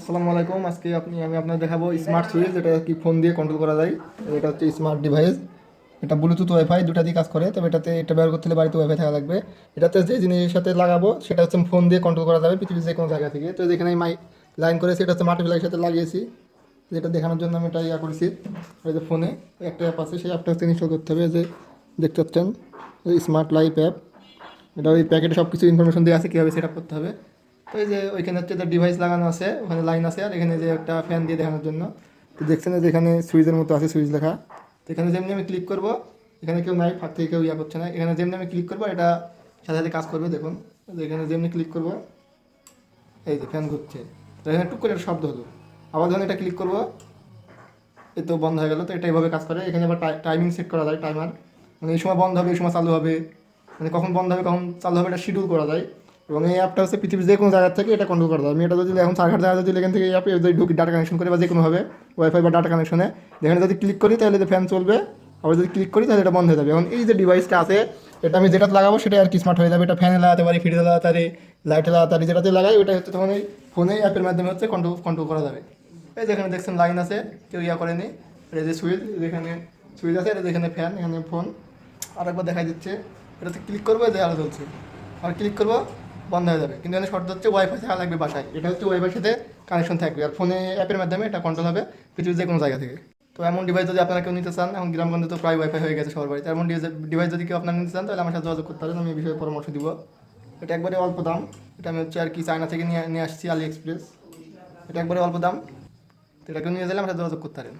আসসালামু আলাইকুম। আজকে আমি আপনাদের দেখাবো স্মার্ট সুইচ, যেটা কি ফোন দিয়ে কন্ট্রোল করা যায়। এটা হচ্ছে স্মার্ট ডিভাইস। এটা ব্লুটুথ ওয়াইফাই দুটা দিয়ে কাজ করে, তবে এটা ব্যবহার করতে হলে বাড়িতে ওয়াইফাই থাকা লাগবে। এটাতে যে জিনিসের সাথে লাগাবো সেটা হচ্ছে ফোন দিয়ে কন্ট্রোল করা যাবে পৃথিবীর যে কোনো জায়গা থেকে। তো যেখানে আমি লাইন করেছি এটা হচ্ছে মাল্টিপ্লাইয়ের সাথে লাগিয়েছি, যেটা দেখানোর জন্য আমি এটা করেছি। ওই যে ফোনে একটা অ্যাপ আছে, সেই অ্যাপটা হচ্ছে ইনস্টল করতে হবে। যে দেখতে পাচ্ছেন স্মার্ট লাইফ অ্যাপ, এটা ওই প্যাকেটে সব কিছু ইনফরমেশন দেওয়া আছে কীভাবে সেট আপ করতে হবে। তো এই যে ওইখানে হচ্ছে যে ডিভাইস লাগানো আছে, ওখানে লাইন আছে, আর এখানে যে একটা ফ্যান দিয়ে দেখানোর জন্য। তো দেখছেন যে এখানে সুইচের মতো আছে, সুইচ লেখা। তো এখানে যেমনি আমি ক্লিক করবো, এখানে কেউ নাই, ফাঁক থেকে কেউ করছে না। এখানে যেমনি আমি ক্লিক করবো এটা সাথে সাথে কাজ করবে। দেখুন এখানে যেমনি ক্লিক করবো, এই যে ফ্যান ঘুরছে। তো এখানে টুক করে একটা শব্দ হলো। আবার যখন এটা ক্লিক করবো, এই তো বন্ধ হয়ে গেল। তো এটা এইভাবে কাজ করে। এখানে আবার টাইমিং সেট করা যায়, টাইমার, মানে এই সময় বন্ধ হবে, এই সময় চালু হবে, মানে কখন বন্ধ হবে কখন চালু হবে এটা শিডিউল করা যায়। এবং এই অ্যাপটা হচ্ছে পৃথিবীর যে কোনো জায়গা থেকে এটা কন্ট্রোল করা যায়। আমি এটা যদি এখন চারঘাট জায়গা যদি এখান থেকে এই অ্যাপে যদি ঢুকি ডাটা কানেকশন করে বা যে কোনোভাবে ওয়াইফাই বা ডাটা কানেকশনে, যেখানে যদি ক্লিক করি তাহলে যে ফ্যান চলবে, আবার যদি ক্লিক করি তাহলে এটা বন্ধ হয়ে যাবে। এখন এই যে ডিভাইসটা আছে, এটা আমি যেটা লাগাবো সেটা আর কি স্মার্ট হয়ে যাবে। এটা ফ্যানে লাগাতে পারি, ফ্রিজে লাগাতে পারি, লাইটে লাগাতে পারি, যেটাতে লাগাই ওটা হচ্ছে তখন এই ফোনে অ্যাপের মাধ্যমে হচ্ছে কন্ট্রোল করা যাবে। এই যেখানে দেখছেন লাইন আছে, কেউ করেনি। এটা যে সুইচ, যেখানে সুইচ আছে, এটা যেখানে ফ্যান, এখানে ফোন। আরেকবার দেখাই দিচ্ছে, এটাতে ক্লিক করবো যে আলো জ্বলছে, আর ক্লিক করবো বন্ধ হয়ে যাবে। কিন্তু এখানে শর্ত হচ্ছে ওয়াইফাই থাকা লাগবে বাসায়। এটা হচ্ছে ওয়াইফাইয়ের সাথে কানেকশন থাকবে, আর ফোনে অ্যাপের মাধ্যমে এটা কন্ট্রোল হবে পৃথিবীর যে কোনো জায়গা থেকে। তো এমন ডিভাইস যদি আপনারা কেউ নিতে চান, এখন গ্রামগঞ্জে তো প্রায় ওয়াইফাই হয়ে গেছে সবার বাড়িতে, এমন ডিভাইস যদি কেউ আপনারা নিতে চান তাহলে আমার সাথে যোগাযোগ করতে পারেন, আমি এই বিষয়ে পরামর্শ দিব। এটা একবারে অল্প দাম। এটা আমি হচ্ছে আর কি চায়না থেকে নিয়ে আসছি, আলি এক্সপ্রেস। এটা একবারে অল্প দাম। তো এটা কেউ নিয়ে গেলে আমার সাথে যোগাযোগ করতে পারেন।